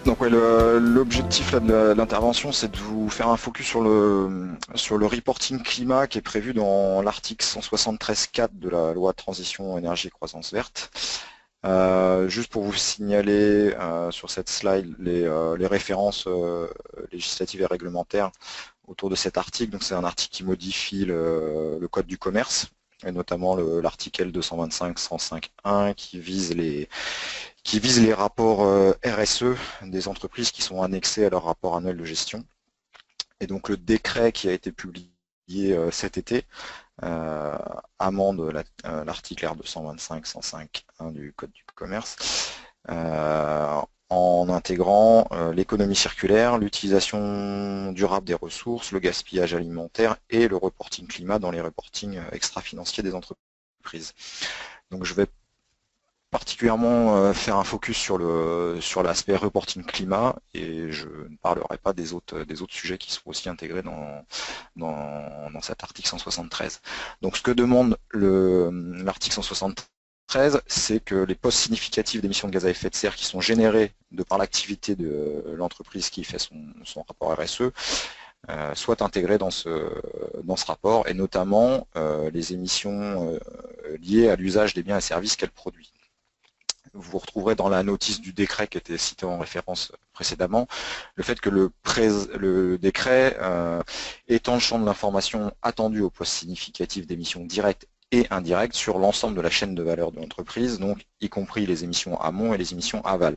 Donc ouais, l'objectif là, de l'intervention, c'est de vous faire un focus sur le reporting climat qui est prévu dans l'article 173.4 de la loi de transition énergie et croissance verte. Juste pour vous signaler sur cette slide les références législatives et réglementaires autour de cet article. Donc c'est un article qui modifie le code du commerce, et notamment l'article L225-105.1 qui vise les rapports RSE des entreprises qui sont annexés à leur rapport annuel de gestion. Et donc le décret qui a été publié cet été amende l'article R225-105.1 du Code du commerce en intégrant l'économie circulaire, l'utilisation durable des ressources, le gaspillage alimentaire et le reporting climat dans les reportings extra-financiers des entreprises. Donc je vais particulièrement faire un focus sur l'aspect reporting climat, et je ne parlerai pas des autres sujets qui sont aussi intégrés dans cet article 173. Donc ce que demande l'article 173, c'est que les postes significatifs d'émissions de gaz à effet de serre qui sont générés de par l'activité de l'entreprise qui fait son rapport RSE soient intégrés dans ce rapport, et notamment les émissions liées à l'usage des biens et services qu'elle produit. Vous retrouverez dans la notice du décret qui était cité en référence précédemment, le fait que le décret étend le champ de l'information attendue aux postes significatifs d'émissions directes et indirectes sur l'ensemble de la chaîne de valeur de l'entreprise, donc y compris les émissions amont et les émissions aval.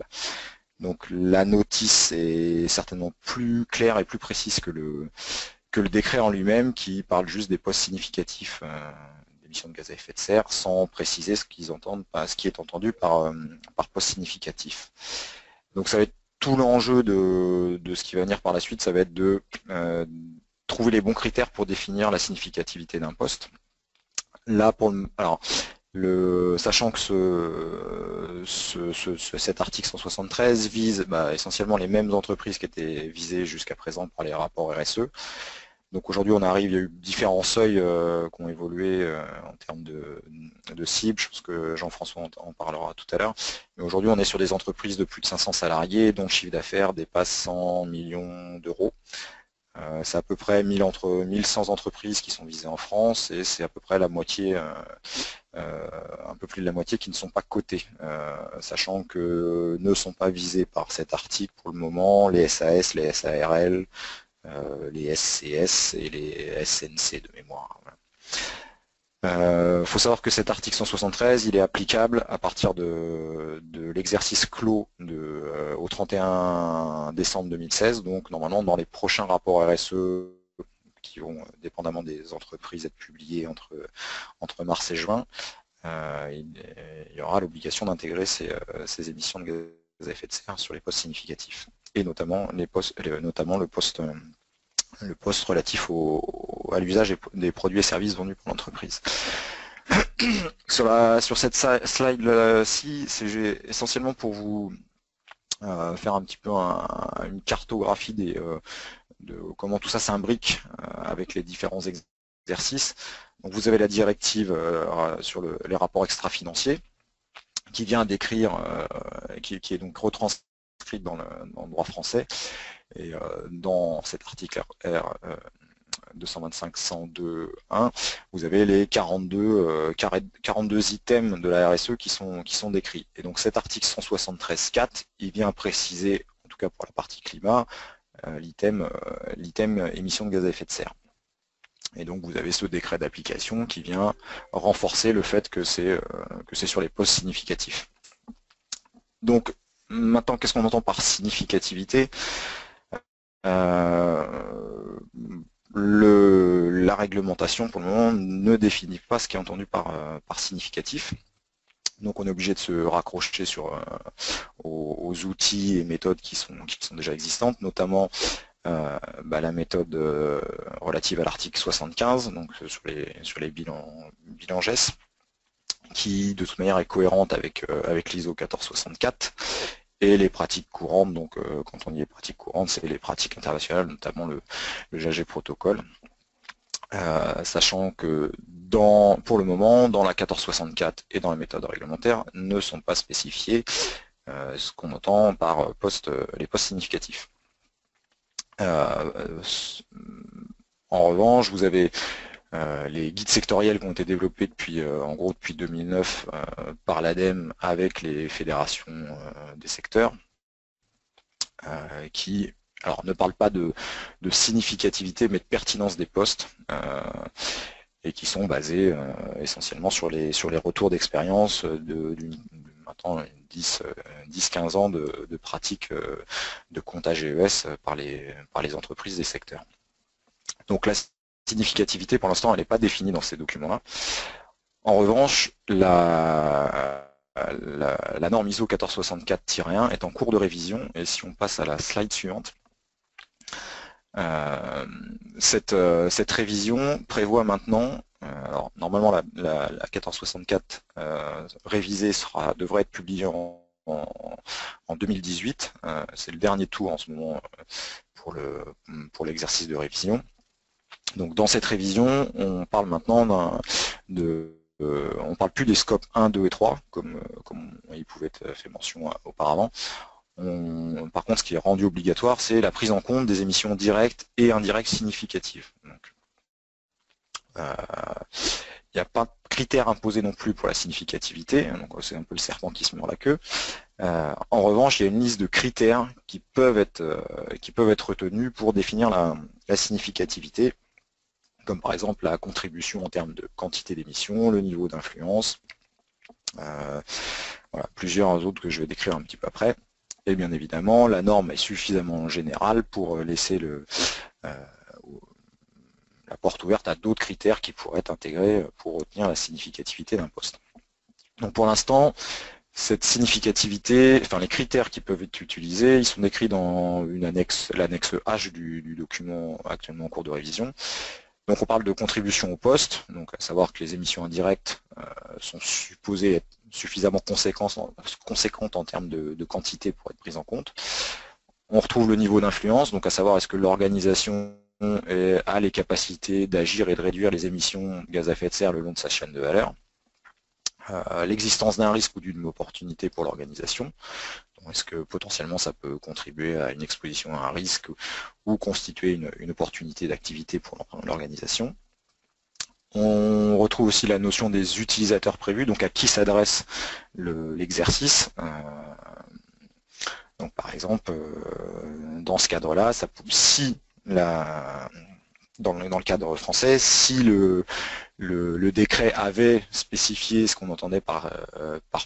Donc la notice est certainement plus claire et plus précise que le décret en lui-même, qui parle juste des postes significatifs d'émissions de gaz à effet de serre, sans préciser ce qu'ils entendent, ce qui est entendu par poste significatif. Donc ça va être tout l'enjeu de ce qui va venir par la suite, ça va être de trouver les bons critères pour définir la significativité d'un poste. Là, sachant que cet article 173 vise essentiellement les mêmes entreprises qui étaient visées jusqu'à présent par les rapports RSE. Donc aujourd'hui il y a eu différents seuils qui ont évolué en termes de cibles, je pense que Jean-François en parlera tout à l'heure. Mais aujourd'hui on est sur des entreprises de plus de 500 salariés dont le chiffre d'affaires dépasse 100 millions d'euros. C'est à peu près 1100 entreprises qui sont visées en France, et c'est à peu près la moitié, un peu plus de la moitié qui ne sont pas cotées, sachant que ne sont pas visées par cet article pour le moment les SAS, les SARL, les SCS et les SNC de mémoire. Faut savoir que cet article 173, il est applicable à partir de l'exercice clos au 31 décembre 2016, donc normalement dans les prochains rapports RSE qui vont, dépendamment des entreprises, être publiés entre mars et juin, il y aura l'obligation d'intégrer ces émissions de gaz à effet de serre sur les postes significatifs, et notamment le poste relatif à l'usage des produits et services vendus par l'entreprise. Sur cette slide-ci, c'est essentiellement pour vous faire un petit peu une cartographie de comment tout ça s'imbrique avec les différents exercices. Donc vous avez la directive sur les rapports extra-financiers qui vient décrire, qui est donc retranscrite dans le droit français. Et dans cet article R 225-102.1, vous avez les 42 items de la RSE qui sont décrits. Et donc cet article 173.4, il vient préciser, en tout cas pour la partie climat, l'item émissions de gaz à effet de serre. Et donc vous avez ce décret d'application qui vient renforcer le fait que c'est sur les postes significatifs. Donc maintenant, qu'est-ce qu'on entend par significativité ? La réglementation pour le moment ne définit pas ce qui est entendu par significatif. Donc on est obligé de se raccrocher aux outils et méthodes qui sont déjà existantes, notamment la méthode relative à l'article 75, donc sur les bilans GES, qui de toute manière est cohérente avec l'ISO 1464. Et les pratiques courantes, donc quand on dit les pratiques courantes, c'est les pratiques internationales, notamment le GAG protocole. Sachant que pour le moment, dans la 1464 et dans la méthode réglementaire, ne sont pas spécifiés ce qu'on entend par les postes significatifs. En revanche, vous avez les guides sectoriels qui ont été développés depuis, en gros depuis 2009 par l'ADEME avec les fédérations des secteurs, qui alors ne parlent pas de significativité mais de pertinence des postes, et qui sont basés essentiellement sur les retours d'expérience de maintenant 10-15 ans de pratique de comptage GES par les entreprises des secteurs. Donc la significativité, pour l'instant, elle n'est pas définie dans ces documents-là. En revanche, la norme ISO 1464-1 est en cours de révision, et si on passe à la slide suivante, cette révision prévoit maintenant, alors normalement la 1464 révisée devrait être publiée en 2018, c'est le dernier tour en ce moment pour l'exercice de révision. Donc dans cette révision, on parle maintenant on parle plus des scopes 1, 2 et 3, comme il pouvait être fait mention auparavant. Par contre, ce qui est rendu obligatoire, c'est la prise en compte des émissions directes et indirectes significatives. Il n'y a pas de critères imposés non plus pour la significativité, donc c'est un peu le serpent qui se mord la queue. En revanche, il y a une liste de critères qui peuvent être retenus pour définir la significativité, comme par exemple la contribution en termes de quantité d'émissions, le niveau d'influence, voilà, plusieurs autres que je vais décrire un petit peu après. Et bien évidemment, la norme est suffisamment générale pour laisser la porte ouverte à d'autres critères qui pourraient être intégrés pour retenir la significativité d'un poste. Donc pour l'instant, cette significativité, enfin les critères qui peuvent être utilisés, ils sont décrits dans l'annexe H du document actuellement en cours de révision. Donc on parle de contribution au poste, donc à savoir que les émissions indirectes sont supposées être suffisamment conséquentes en termes de quantité pour être prises en compte. On retrouve le niveau d'influence, donc à savoir est-ce que l'organisation a les capacités d'agir et de réduire les émissions de gaz à effet de serre le long de sa chaîne de valeur. L'existence d'un risque ou d'une opportunité pour l'organisation. Est-ce que potentiellement ça peut contribuer à une exposition à un risque ou constituer une opportunité d'activité pour l'organisation? On retrouve aussi la notion des utilisateurs prévus, donc à qui s'adresse l'exercice. Donc par exemple, dans ce cadre-là, si dans le cadre français, si le décret avait spécifié ce qu'on entendait par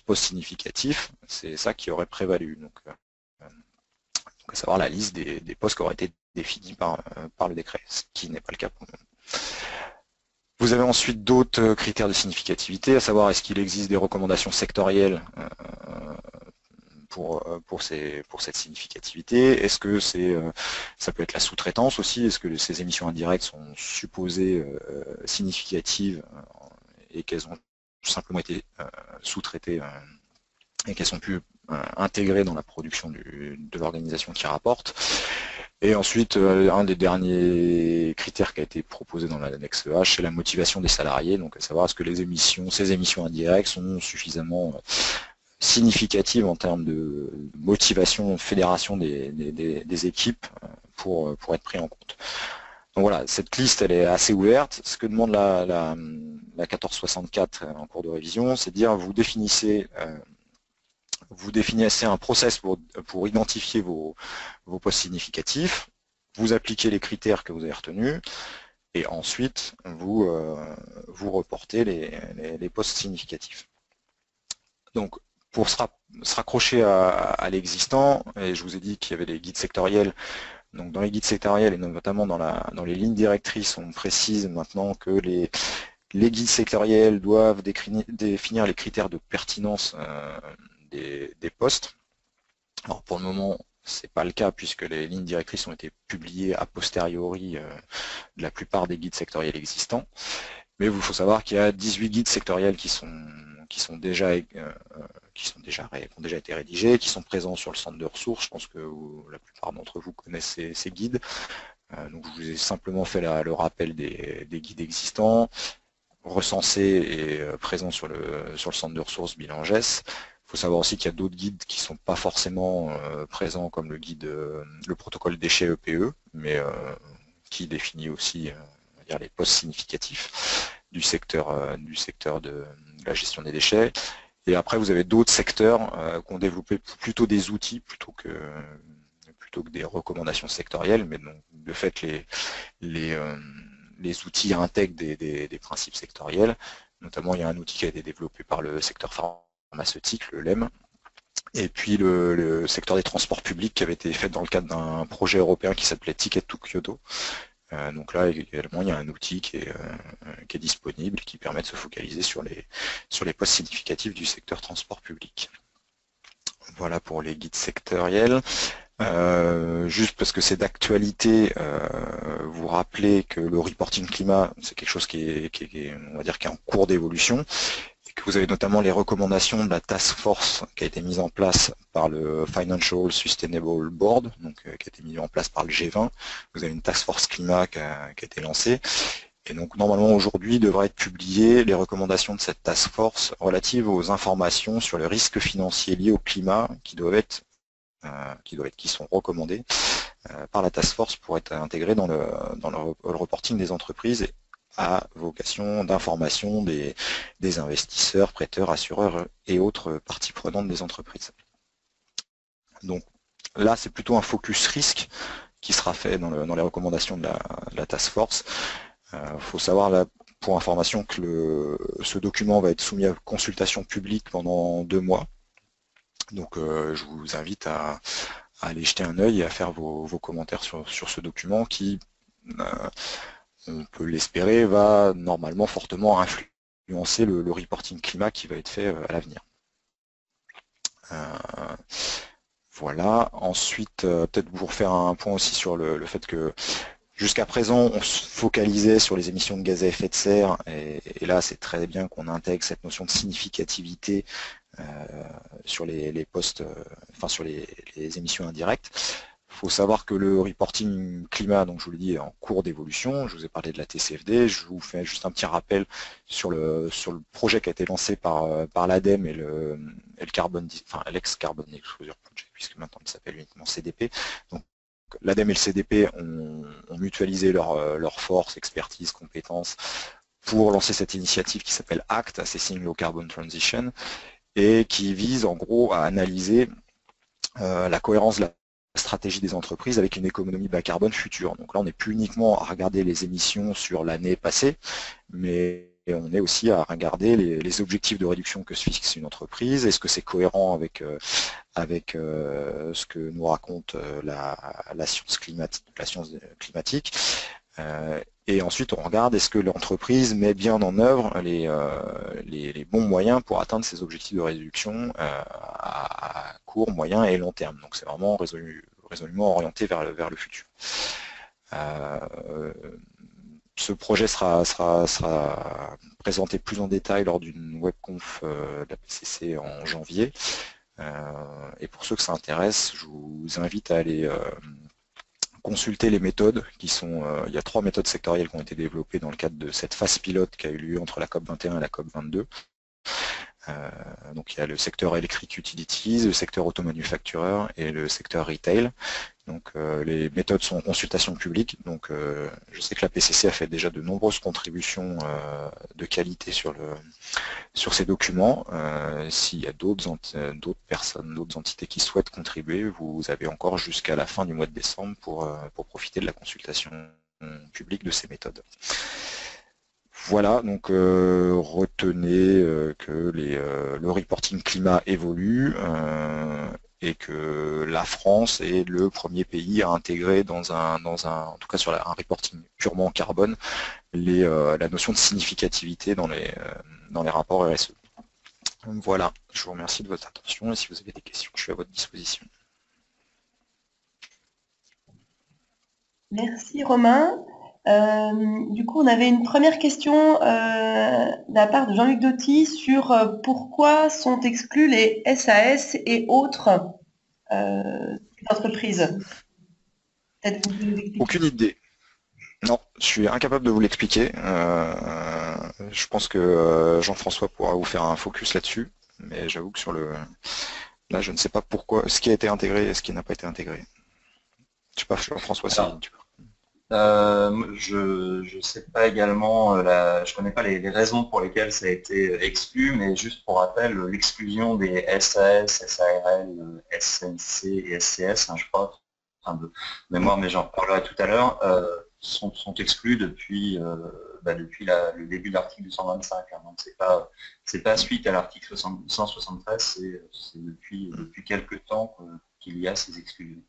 poste significatif, c'est ça qui aurait prévalu. Donc à savoir la liste des postes qui auraient été définis par le décret, ce qui n'est pas le cas pour nous. Vous avez ensuite d'autres critères de significativité, à savoir est-ce qu'il existe des recommandations sectorielles pour cette significativité. Est-ce que ça peut être la sous-traitance aussi? Est-ce que ces émissions indirectes sont supposées significatives et qu'elles ont tout simplement été sous-traitées et qu'elles sont plus intégrées dans la production de l'organisation qui rapporte? Et ensuite, un des derniers critères qui a été proposé dans l'annexe H, c'est la motivation des salariés, donc à savoir est-ce que ces émissions indirectes sont suffisamment significative en termes de motivation, de fédération des équipes pour être pris en compte. Donc voilà, cette liste elle est assez ouverte. Ce que demande la 1464 en cours de révision, c'est de dire vous définissez un process pour identifier vos postes significatifs, vous appliquez les critères que vous avez retenus, et ensuite vous reportez les postes significatifs. Donc pour se raccrocher à l'existant, et je vous ai dit qu'il y avait les guides sectoriels, donc dans les guides sectoriels et notamment dans les lignes directrices, on précise maintenant que les guides sectoriels doivent définir les critères de pertinence des postes. Alors pour le moment, c'est pas le cas puisque les lignes directrices ont été publiées a posteriori de la plupart des guides sectoriels existants. Mais il faut savoir qu'il y a 18 guides sectoriels qui ont déjà été rédigés, qui sont présents sur le centre de ressources. Je pense que la plupart d'entre vous connaissent ces guides. Donc je vous ai simplement fait le rappel des guides existants, recensés et présents sur le centre de ressources bilan GES. Il faut savoir aussi qu'il y a d'autres guides qui sont pas forcément présents, comme le guide, le protocole déchets EPE, mais qui définit aussi on va dire les postes significatifs du secteur de la gestion des déchets. Et après, vous avez d'autres secteurs qui ont développé plutôt des outils plutôt que des recommandations sectorielles, mais donc de fait les, euh, les outils intègrent des principes sectoriels. Notamment, il y a un outil qui a été développé par le secteur pharmaceutique, le LEM, et puis le secteur des transports publics qui avait été fait dans le cadre d'un projet européen qui s'appelait Ticket to Kyoto. Donc là également il y a un outil qui est disponible et qui permet de se focaliser sur les postes significatifs du secteur transport public. Voilà pour les guides sectoriels. Juste parce que c'est d'actualité, vous rappelez que le reporting climat, c'est quelque chose qui est, on va dire, qui est en cours d'évolution, et que vous avez notamment les recommandations de la task force qui a été mise en place par le Financial Sustainable Board, donc qui a été mise en place par le G20. Vous avez une task force climat qui a été lancée. Et donc normalement aujourd'hui devraient être publiées les recommandations de cette task force relatives aux informations sur le risque financier lié au climat qui sont recommandés par la task force pour être intégrés dans le reporting des entreprises à vocation d'information des investisseurs, prêteurs, assureurs et autres parties prenantes des entreprises. Donc là, c'est plutôt un focus risque qui sera fait dans les recommandations de la task force. Faut savoir là, pour information, que ce document va être soumis à consultation publique pendant 2 mois. Donc je vous invite à aller jeter un œil et à faire vos commentaires sur ce document qui, on peut l'espérer, va normalement fortement influencer le reporting climat qui va être fait à l'avenir. Voilà. Ensuite, peut-être vous refaire un point aussi sur le fait que jusqu'à présent, on se focalisait sur les émissions de gaz à effet de serre, et là, c'est très bien qu'on intègre cette notion de significativité sur les postes, enfin sur les émissions indirectes. Il faut savoir que le reporting climat, donc je vous l'ai dit, est en cours d'évolution. Je vous ai parlé de la TCFD. Je vous fais juste un petit rappel sur le projet qui a été lancé par l'ADEME et l'ex-Carbon Disclosure Project, puisque maintenant il s'appelle uniquement CDP. Donc l'ADEME et le CDP ont mutualisé leurs forces, expertise, compétences pour lancer cette initiative qui s'appelle ACT, Assessing Low Carbon Transition, et qui vise en gros à analyser la cohérence de la stratégie des entreprises avec une économie bas carbone future. Donc là, on n'est plus uniquement à regarder les émissions sur l'année passée, mais on est aussi à regarder les objectifs de réduction que se fixe une entreprise. Est-ce que c'est cohérent avec ce que nous raconte la science climatique, et ensuite on regarde est-ce que l'entreprise met bien en œuvre les bons moyens pour atteindre ses objectifs de réduction à court, moyen et long terme. Donc c'est vraiment résolument orienté vers le futur. Ce projet sera présenté plus en détail lors d'une webconf de la PCC en janvier. Et pour ceux que ça intéresse, je vous invite à aller consulter les méthodes qui sont, il y a 3 méthodes sectorielles qui ont été développées dans le cadre de cette phase pilote qui a eu lieu entre la COP 21 et la COP 22. Donc il y a le secteur Electric Utilities, le secteur Automanufactureur et le secteur Retail. Donc les méthodes sont en consultation publique. Donc je sais que la PCC a fait déjà de nombreuses contributions de qualité sur ces documents. S'il y a d'autres personnes, d'autres entités qui souhaitent contribuer, vous avez encore jusqu'à la fin du mois de décembre pour profiter de la consultation publique de ces méthodes. Voilà, donc retenez que le reporting climat évolue et que la France est le premier pays à intégrer en tout cas sur un reporting purement carbone, la notion de significativité dans les rapports RSE. Donc voilà, je vous remercie de votre attention et si vous avez des questions, je suis à votre disposition. Merci Romain. Du coup, on avait une première question de la part de Jean-Luc Doty sur pourquoi sont exclus les SAS et autres entreprises. Peut-être vous pouvez nous expliquer. Aucune idée. Non, je suis incapable de vous l'expliquer. Je pense que Jean-François pourra vous faire un focus là-dessus. Mais j'avoue que là, je ne sais pas pourquoi, ce qui a été intégré et ce qui n'a pas été intégré. Je sais pas, François, si Alors, tu peux. je sais pas également, je connais pas les raisons pour lesquelles ça a été exclu, mais juste pour rappel, l'exclusion des SAS, SARL, SNC et SCS, hein, je crois, enfin de mémoire, mais j'en parlerai tout à l'heure, sont exclus depuis le début de l'article 225. Hein, donc c'est pas suite à l'article 173, c'est depuis quelques temps qu'il y a ces exclusions.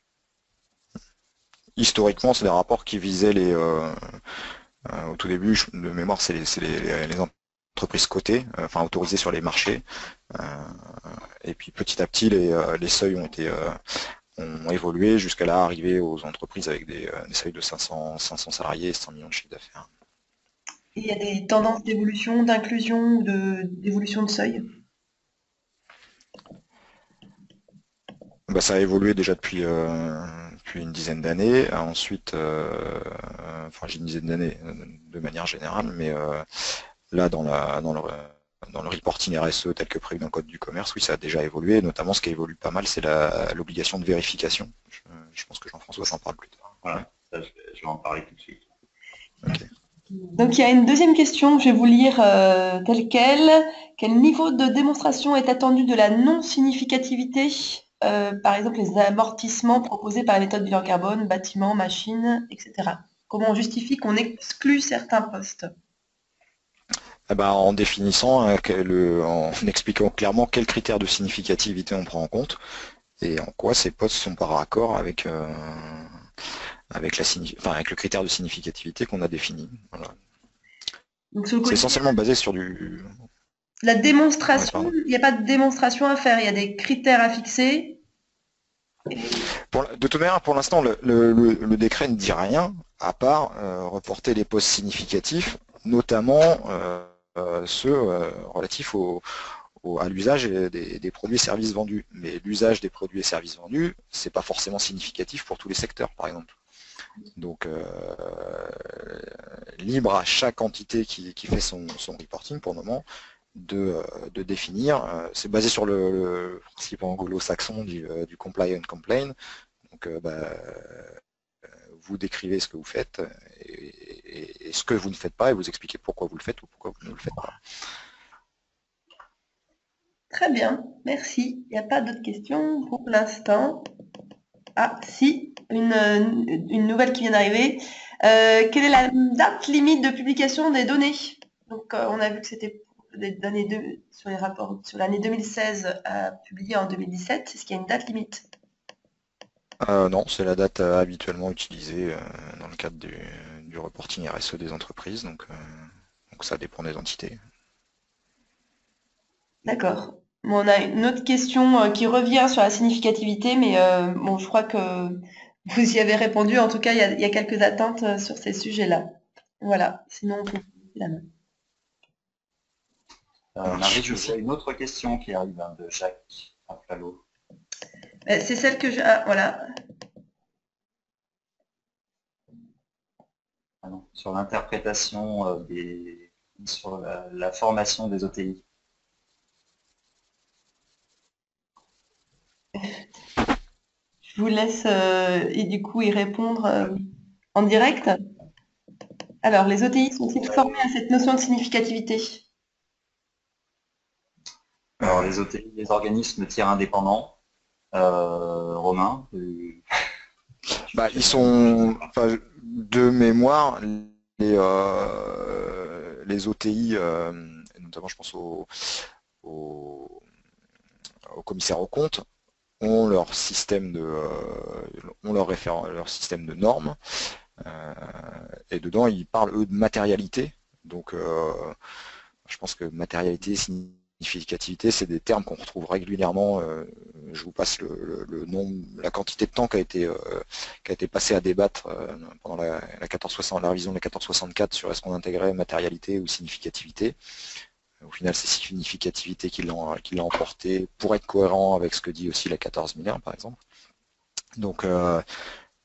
Historiquement, c'est des rapports qui visaient au tout début, de mémoire, c'est les entreprises cotées, enfin autorisées sur les marchés. Et puis petit à petit, les seuils ont évolué jusqu'à là arriver aux entreprises avec des seuils de 500 salariés et 100 millions de chiffre d'affaires. Et il y a des tendances d'évolution, d'inclusion ou d'évolution de seuil? Bah, ça a évolué déjà depuis une dizaine d'années. Ensuite, enfin j'ai une dizaine d'années de manière générale, mais là dans le reporting RSE tel que prévu dans le code du commerce, oui, ça a déjà évolué. Notamment, ce qui évolue pas mal, c'est l'obligation de vérification. Je pense que Jean-François s'en parle plus tard. Voilà, ça, je vais en parler tout de suite. Okay. Donc il y a une deuxième question, je vais vous lire telle quelle. Quel niveau de démonstration est attendu de la non-significativité, par exemple les amortissements proposés par la méthode bilan carbone, bâtiments, machines, etc. Comment on justifie qu'on exclut certains postes? Eh ben, en définissant, en expliquant clairement quels critères de significativité on prend en compte et en quoi ces postes sont par raccord avec le critère de significativité qu'on a défini. Voilà. C'est essentiellement basé sur la démonstration. Il n'y a pas de démonstration à faire, il y a des critères à fixer. De toute manière, pour l'instant, le décret ne dit rien, à part reporter les postes significatifs, notamment ceux relatifs à l'usage des produits et services vendus. Mais l'usage des produits et services vendus, c'est pas forcément significatif pour tous les secteurs, par exemple. Donc, libre à chaque entité qui fait son reporting pour le moment de définir. C'est basé sur le principe anglo-saxon du comply and complain. Donc, vous décrivez ce que vous faites et ce que vous ne faites pas et vous expliquez pourquoi vous le faites ou pourquoi vous ne le faites pas. Très bien, merci. Il n'y a pas d'autres questions pour l'instant. Ah, si, une nouvelle qui vient d'arriver. Quelle est la date limite de publication des données? Donc, on a vu que c'était des données sur les rapports sur l'année 2016 publiée en 2017. Est-ce qu'il y a une date limite? Non, c'est la date habituellement utilisée dans le cadre du reporting RSE des entreprises, donc ça dépend des entités. D'accord. Bon, on a une autre question qui revient sur la significativité, mais bon, je crois que vous y avez répondu. En tout cas, il y a quelques attentes sur ces sujets-là. Voilà, sinon on peut la main. Marie, je vois une autre question qui arrive de Jacques Aflalo. C'est celle que je... Ah, voilà. Ah non, sur l'interprétation sur la formation des OTI. Je vous laisse et du coup y répondre en direct. Alors, les OTI sont-ils formés à cette notion de significativité? Alors, les OTI, les organismes tiers indépendants, Romain. Ils sont, de mémoire, les OTI, notamment je pense au commissaire aux comptes, ont leur système leur système de normes, et dedans ils parlent eux de matérialité. Donc je pense que matérialité, significativité, c'est des termes qu'on retrouve régulièrement. Je vous passe le nombre, la quantité de temps qui a été passé à débattre pendant la révision de la 1464 sur est-ce qu'on intégrait matérialité ou significativité. Au final, c'est significativité qui l'a emporté pour être cohérent avec ce que dit aussi la 14001 par exemple. Donc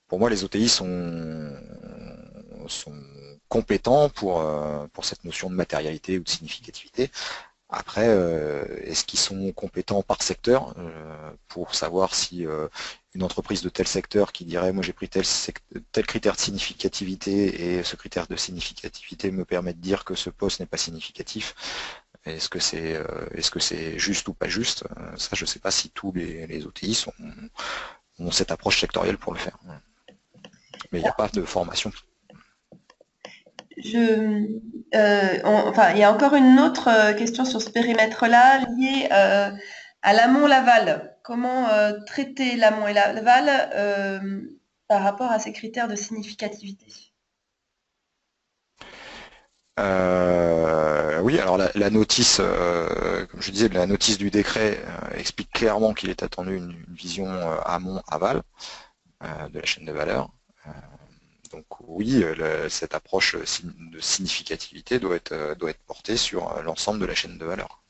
pour moi, les OTI sont compétents pour cette notion de matérialité ou de significativité. Après, est-ce qu'ils sont compétents par secteur pour savoir si une entreprise de tel secteur qui dirait moi j'ai pris tel critère de significativité et ce critère de significativité me permet de dire que ce poste n'est pas significatif, est-ce que c'est juste ou pas juste? Ça, je ne sais pas si tous les OTI ont cette approche sectorielle pour le faire. Mais il n'y a pas de formation. Enfin, il y a encore une autre question sur ce périmètre-là liée à l'amont-l'aval. Comment traiter l'amont et l'aval par rapport à ces critères de significativité? Oui, alors la notice, comme je disais, la notice du décret explique clairement qu'il est attendu une vision amont-aval de la chaîne de valeur. Donc oui, cette approche de significativité doit être portée sur l'ensemble de la chaîne de valeur.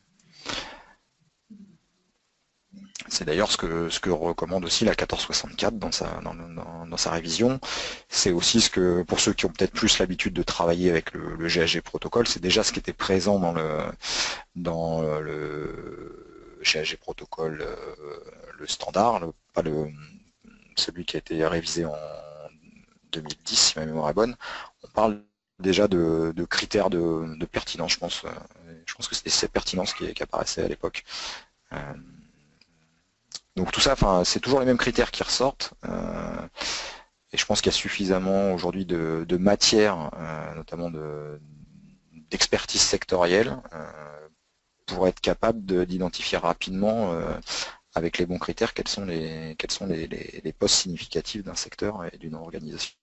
C'est d'ailleurs ce que recommande aussi la 1464 dans sa révision. C'est aussi ce que, pour ceux qui ont peut-être plus l'habitude de travailler avec le GHG protocole, c'est déjà ce qui était présent dans le GHG protocole, le standard, pas celui qui a été révisé en 2010, si ma mémoire est bonne. On parle déjà de critères de pertinence, je pense. Je pense que c'était cette pertinence qui apparaissait à l'époque. Donc tout ça, c'est toujours les mêmes critères qui ressortent. Et je pense qu'il y a suffisamment aujourd'hui de matière, notamment d'expertise sectorielle, pour être capable d'identifier rapidement, avec les bons critères, quels sont les postes significatifs d'un secteur et d'une organisation.